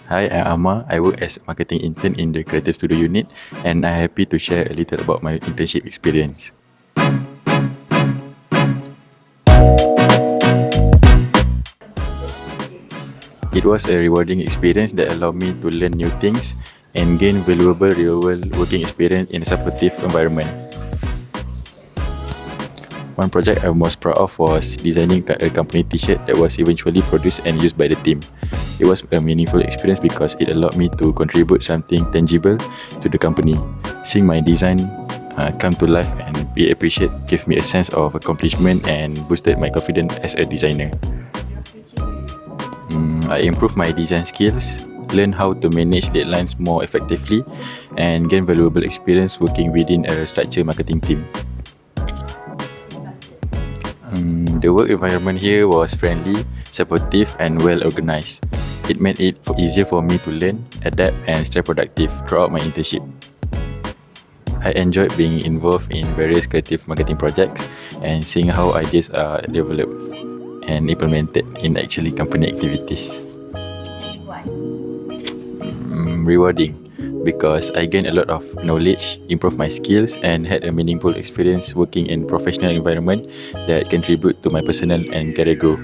Hi, I'm Ammar. I work as Marketing Intern in the Creative Studio unit, and I'm happy to share a little about my internship experience. It was a rewarding experience that allowed me to learn new things and gain valuable real-world working experience in a supportive environment. One project I was proud of was designing a company t-shirt that was eventually produced and used by the team. It was a meaningful experience because it allowed me to contribute something tangible to the company. Seeing my design come to life and be appreciated gave me a sense of accomplishment and boosted my confidence as a designer. I improved my design skills, learned how to manage deadlines more effectively, and gained valuable experience working within a structured marketing team. The work environment here was friendly, supportive, and well organized. It made it easier for me to learn, adapt, and stay productive throughout my internship. I enjoyed being involved in various creative marketing projects and seeing how ideas are developed and implemented in actually company activities. Rewarding because I gained a lot of knowledge, improved my skills, and had a meaningful experience working in professional environment that contribute to my personal and career growth.